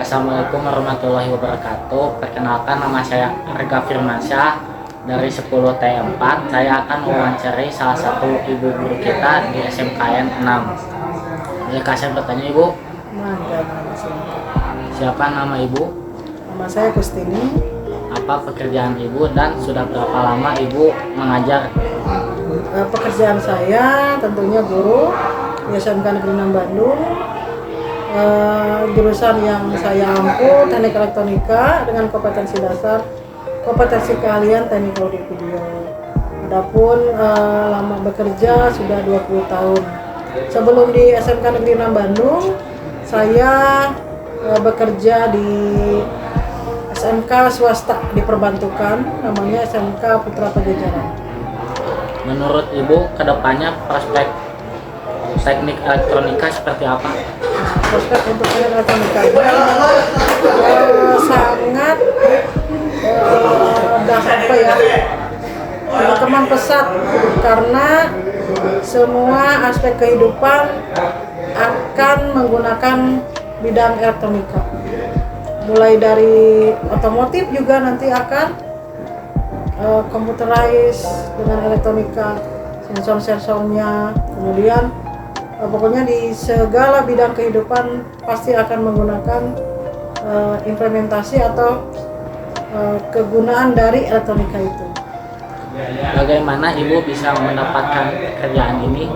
Assalamualaikum warahmatullahi wabarakatuh. Perkenalkan, nama saya Arga Firmansyah dari 10T4. Saya akan mewawancarai salah satu ibu guru kita di SMKN 6. Bolehkah saya bertanya, Ibu? Siapa nama Ibu? Nama saya Kustini. Apa pekerjaan Ibu dan sudah berapa lama Ibu mengajar? Pekerjaan saya tentunya guru di SMK Negeri 6 Bandung. Jurusan yang saya ampu teknik elektronika dengan kompetensi dasar, kompetensi keahlian teknik audio video. Adapun lama bekerja sudah 20 tahun. Sebelum di SMK Negeri 6 Bandung, saya bekerja di SMK swasta di perbantukan, namanya SMK Putra Pajajaran. Menurut Ibu, kedepannya prospek teknik elektronika seperti apa? Prospek untuk teknik elektronika sangat berkembang pesat, karena semua aspek kehidupan akan menggunakan bidang elektronika. Mulai dari otomotif juga nanti akan computerized dengan elektronika, sensor-sensornya, kemudian pokoknya di segala bidang kehidupan pasti akan menggunakan implementasi atau kegunaan dari elektronika itu. Bagaimana Ibu bisa mendapatkan pekerjaan ini?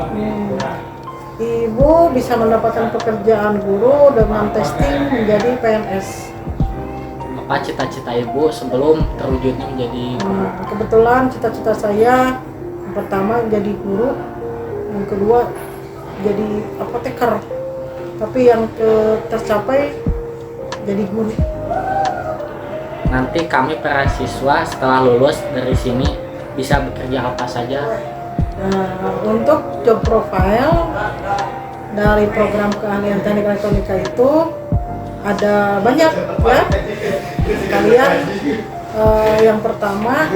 Ibu bisa mendapatkan pekerjaan guru dengan testing menjadi PNS. Apa cita-cita Ibu sebelum terwujudnya menjadi guru? Kebetulan cita-cita saya yang pertama jadi guru, yang kedua jadi apoteker, tapi yang tercapai jadi guru. Nanti kami para siswa setelah lulus dari sini bisa bekerja apa saja? Untuk job profile dari program keahlian teknik elektronika itu ada banyak ya. Kalian yang pertama,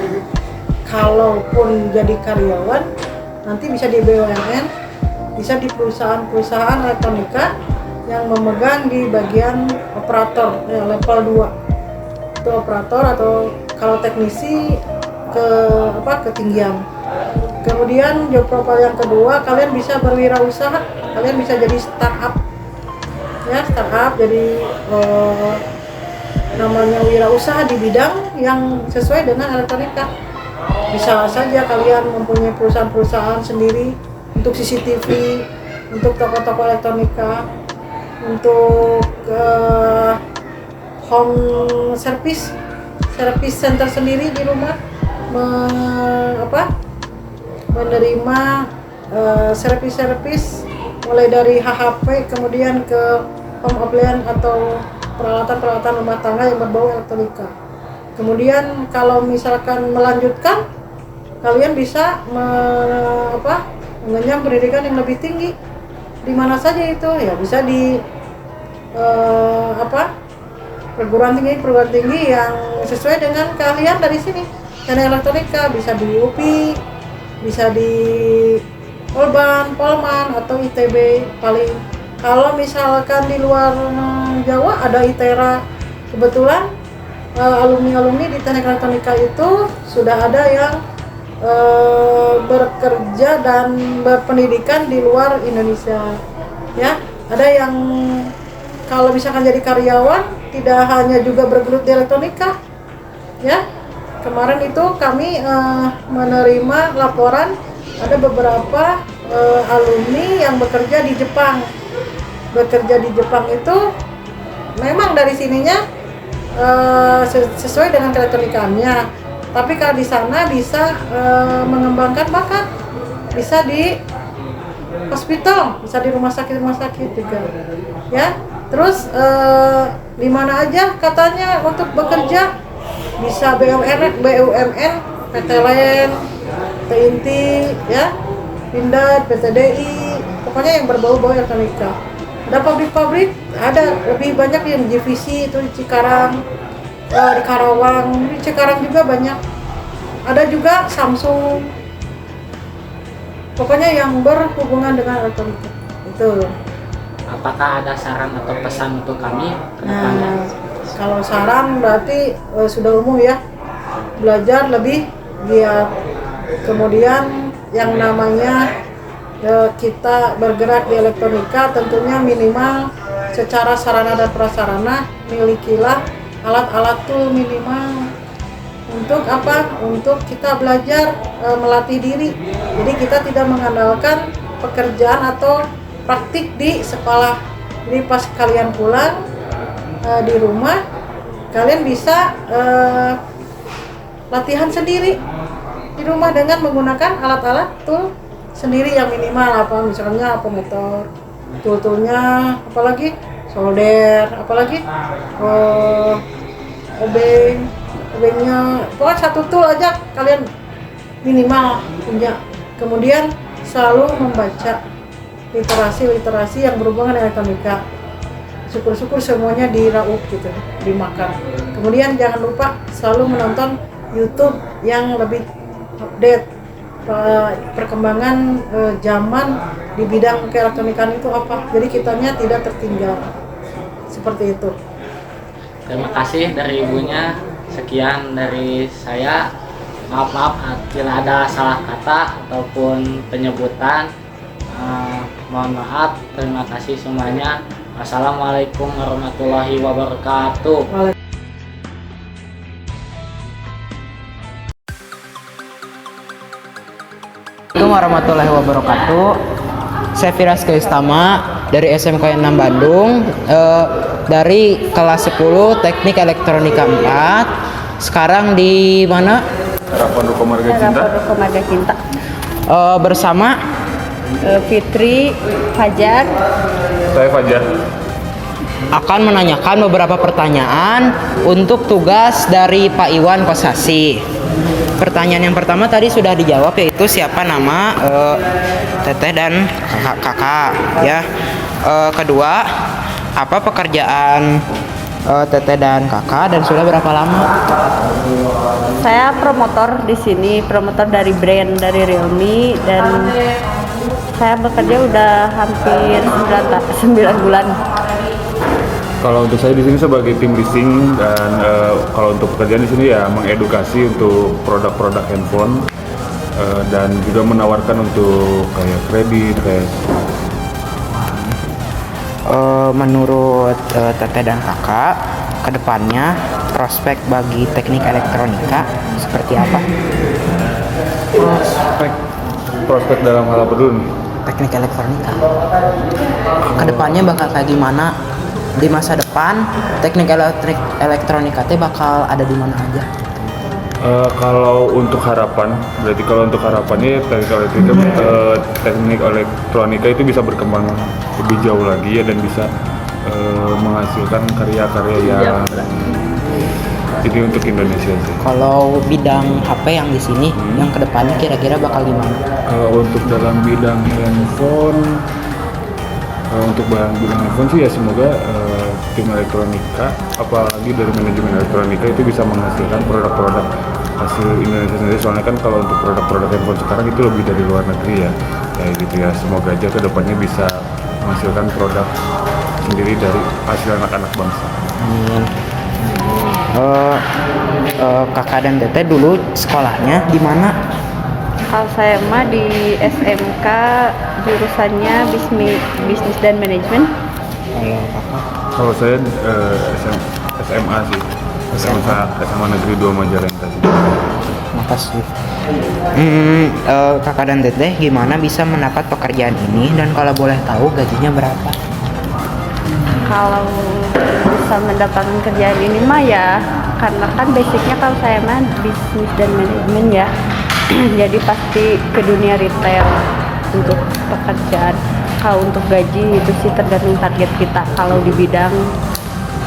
kalaupun jadi karyawan nanti bisa di BUMN, bisa di perusahaan elektronika yang memegang di bagian operator ya, level 2 itu operator, atau kalau teknisi ketinggian. Kemudian job profile yang kedua, kalian bisa berwirausaha, kalian bisa jadi startup ya, startup jadi namanya wirausaha di bidang yang sesuai dengan elektronika. Bisa saja kalian mempunyai perusahaan-perusahaan sendiri untuk CCTV, untuk toko-toko elektronika, untuk home service center sendiri di rumah, menerima servis mulai dari HHP kemudian ke home appliance atau peralatan-peralatan rumah tangga yang berbau elektronika. Kemudian kalau misalkan melanjutkan, kalian bisa mengenyam pendidikan yang lebih tinggi. Di mana saja itu ya, bisa di perguruan tinggi yang sesuai dengan keahlian dari sini. Teknik elektronika bisa di UPI, bisa di Polban, Polman, atau ITB paling. Kalau misalkan di luar Jawa ada ITERA. Kebetulan alumni di teknik elektronika itu sudah ada yang bekerja dan berpendidikan di luar Indonesia ya. Ada yang kalau misalkan jadi karyawan tidak hanya juga bergelut di elektronika ya. Kemarin itu kami menerima laporan ada beberapa alumni yang bekerja di Jepang. Bekerja di Jepang itu memang dari sininya sesuai dengan elektronikannya, tapi kalau di sana bisa mengembangkan bakat, bisa di hospital, bisa di rumah sakit juga ya. Terus di mana aja katanya untuk bekerja, bisa BUMN, PTLN, TINTI ya, Pindad, PTDI, pokoknya yang berbau-bau elektronika. Ada pabrik-pabrik, ada lebih banyak yang JVC itu di Cikarang, di Karawang, di Cikarang juga banyak. Ada juga Samsung, pokoknya yang berhubungan dengan elektronika itu. Apakah ada saran atau pesan untuk kami ke depannya? Nah, kalau saran berarti sudah umum ya, belajar lebih giat. Kemudian yang namanya kita bergerak di elektronika tentunya minimal secara sarana dan prasarana milikilah alat-alat tool minimal. Untuk apa? Untuk kita belajar melatih diri. Jadi kita tidak mengandalkan pekerjaan atau praktik di sekolah. Jadi pas kalian pulang di rumah, kalian bisa latihan sendiri di rumah dengan menggunakan alat-alat tool sendiri yang minimal, apa misalnya apa motor, tool-toolnya, apalagi solder, apalagi obengnya, pokoknya satu tool aja kalian minimal punya. Kemudian selalu membaca literasi yang berhubungan dengan elektronika. Syukur-syukur semuanya diraup gitu, dimakan. Kemudian jangan lupa selalu menonton YouTube yang lebih update perkembangan zaman di bidang keelektronikan itu apa. Jadi kitanya tidak tertinggal. Seperti itu. Terima kasih dari ibunya. Sekian dari saya. Maaf bila ada salah kata ataupun penyebutan. Mohon maaf. Terima kasih semuanya. Wassalamualaikum warahmatullahi wabarakatuh. Assalamualaikum warahmatullahi wabarakatuh. Saya Firas Kaistama dari SMK 6 Bandung, dari kelas 10 Teknik Elektronika 4. Sekarang di mana? Harapan Ruko Marga Cinta. Ruko Marga Cinta. Bersama Fitri, Fajar. Saya Fajar. akan menanyakan beberapa pertanyaan untuk tugas dari Pak Iwan Kosasi. Pertanyaan yang pertama tadi sudah dijawab, yaitu siapa nama teteh dan kakak ya. Kedua, apa pekerjaan teteh dan kakak dan sudah berapa lama? Saya promotor di sini, promotor dari brand dari Realme, dan saya bekerja udah hampir 9 bulan. Kalau untuk saya di sini sebagai tim leasing, dan kalau untuk pekerjaan di sini ya mengedukasi untuk produk-produk handphone, dan juga menawarkan untuk kayak kredit kayak. Menurut teteh dan kakak, kedepannya prospek bagi teknik elektronika seperti apa? Prospek dalam hal apa dulu nih? Teknik elektronika kedepannya bakal kayak gimana di masa depan? Teknik elektronika teh bakal ada di mana aja? Kalau untuk harapan, berarti kalau untuk harapannya teknik elektronika itu bisa berkembang lebih jauh lagi ya, dan bisa menghasilkan karya-karya yang ini untuk Indonesia sih. Kalau bidang HP yang di sini yang kedepannya kira-kira bakal gimana? Kalau untuk dalam bidang handphone, untuk bidang handphone sih ya semoga tim elektronika, apalagi dari manajemen elektronika itu bisa menghasilkan produk-produk hasil Indonesia sendiri. Soalnya kan kalau untuk produk-produk handphone sekarang itu lebih dari luar negeri ya, kayak gitu ya. Semoga aja kedepannya bisa menghasilkan produk sendiri dari hasil anak-anak bangsa. Amin. Kakak dan teteh dulu sekolahnya di mana? Kalau saya mah di SMK jurusannya bisnis dan manajemen. Kalau kakak? Kalau saya SMA sih, SMA Negeri 2 Majalengka sih. Makasih. Kakak dan teteh gimana bisa mendapat pekerjaan ini, dan kalau boleh tahu gajinya berapa? Kalau bisa mendapatkan kerjaan ini mah ya, karena kan basicnya kalau saya mah bisnis dan manajemen ya. Jadi pasti ke dunia retail untuk pekerjaan. Kalau untuk gaji itu sih tergantung target kita. Kalau di bidang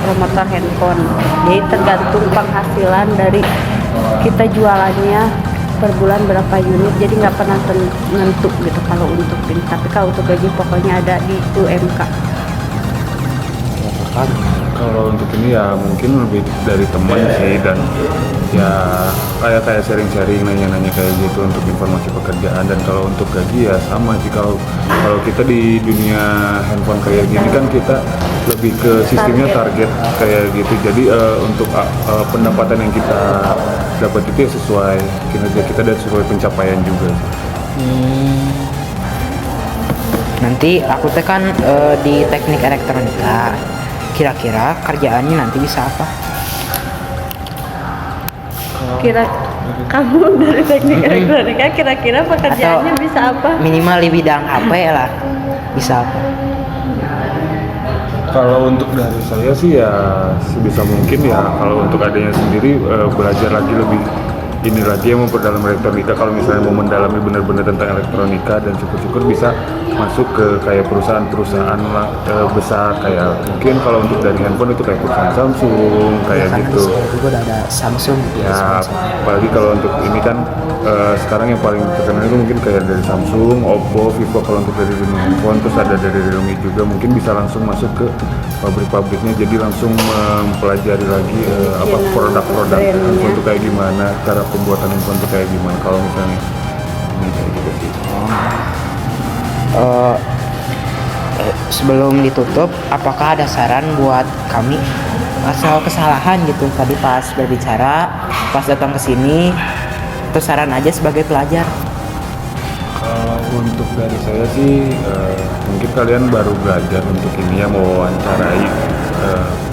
promotor handphone, jadi tergantung penghasilan dari kita jualannya per bulan berapa unit. Jadi nggak pernah tentu gitu kalau untuk ini. Tapi kalau untuk gaji pokoknya ada di UMK. apa gimana? Kalau untuk ini ya mungkin lebih dari teman sih, dan ya kayak sharing-sharing, nanya-nanya kayak gitu untuk informasi pekerjaan. Dan kalau untuk gaji ya sama sih, kalau kita di dunia handphone kayak gini kan kita lebih ke sistemnya target kayak gitu. Jadi untuk pendapatan yang kita dapat itu ya sesuai kinerja kita dan sesuai pencapaian juga sih. Nanti aku teh kan di teknik elektronika. Kira-kira kerjaannya nanti bisa apa? Kira kamu dari teknik elektronika kira-kira pekerjaannya Atau bisa apa? Minimal di bidang HP lah. Bisa apa? Kalau untuk dari saya sih ya sebisa mungkin ya, kalau untuk adanya sendiri belajar lagi lebih ini lagi yang memperdalam elektronika. Kalau misalnya mau mendalami benar-benar tentang elektronika, dan syukur-syukur bisa masuk ke kayak perusahaan-perusahaan besar, kayak mungkin kalau untuk dari handphone itu kayak perusahaan Samsung kayak Kan gitu. saya juga udah ada Samsung gitu Ya, apalagi kalau untuk ini kan sekarang yang paling terkenal itu mungkin kayak dari Samsung, Oppo, Vivo. Kalau untuk dari dunia handphone, terus ada dari Realme juga, mungkin bisa langsung masuk ke pabrik-pabriknya, jadi langsung mempelajari lagi apa produk-produk handphone itu kayak gimana, cara pembuatan handphone itu kayak gimana. Kalau misalnya ini kayak gitu sih. Sebelum ditutup, apakah ada saran buat kami soal kesalahan gitu tadi pas berbicara, pas datang ke sini, terus saran aja sebagai pelajar? Kalau untuk dari saya sih mungkin kalian baru belajar untuk ini ya, mau wawancarai,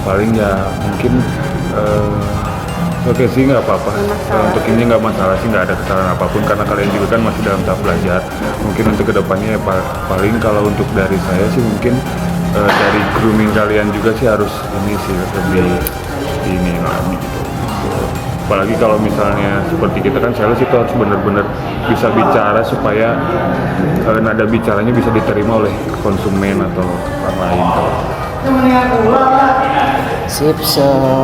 paling ya mungkin oke sih, nggak apa-apa. Untuk ini nggak masalah sih, nggak ada kesalahan apapun, karena kalian juga kan masih dalam tahap belajar. Mungkin untuk kedepannya ya paling kalau untuk dari saya sih mungkin dari grooming kalian juga sih harus ini sih lebih ini lagi gitu. Apalagi kalau misalnya seperti kita kan sales itu harus benar-benar bisa bicara supaya nada bicaranya bisa diterima oleh konsumen atau orang lain. Sip.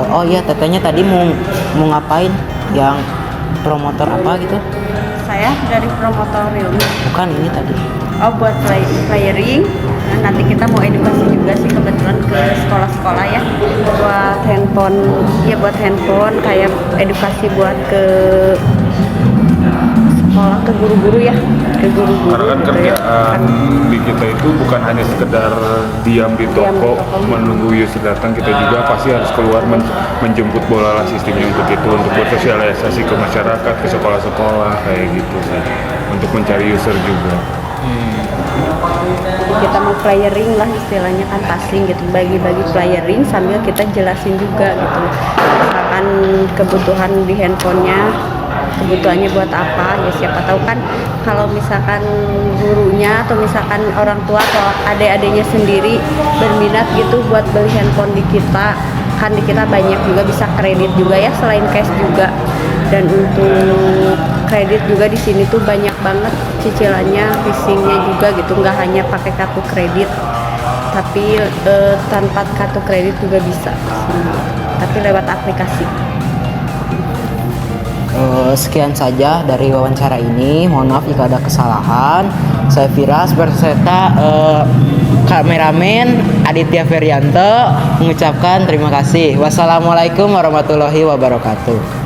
Oh iya, tetenya tadi mau ngapain? Yang promotor apa gitu? Saya dari promotor Realme. Bukan ini tadi. Oh, buat flyering. Nah, nanti kita mau edukasi juga sih kebetulan ke sekolah-sekolah ya, buat handphone. Ya buat handphone, kayak edukasi buat ke sekolah, ke guru-guru ya, ke guru-guru. Karena kan kerjaan di kita itu bukan hanya sekedar diam di toko menunggu user datang, kita juga pasti harus keluar menjemput bola lah sistemnya untuk itu, untuk bersosialisasi ke masyarakat, ke sekolah-sekolah kayak gitu sih, untuk mencari user juga. Kita mau flyering lah istilahnya, kan passing gitu, bagi-bagi flyering sambil kita jelasin juga gitu, misalkan kebutuhan di handphonenya, kebutuhannya buat apa ya, siapa tahu kan kalau misalkan gurunya atau misalkan orang tua atau adik-adiknya sendiri berminat gitu buat beli handphone di kita, kan di kita banyak juga bisa kredit juga ya selain cash juga. Dan untuk kredit juga di sini tuh banyak banget cicilannya, leasingnya juga gitu, nggak hanya pakai kartu kredit, tapi tanpa kartu kredit juga bisa, tapi lewat aplikasi. Sekian saja dari wawancara ini. Mohon maaf jika ada kesalahan. Saya Firas berserta kameramen Aditya Ferianto mengucapkan terima kasih. Wassalamualaikum warahmatullahi wabarakatuh.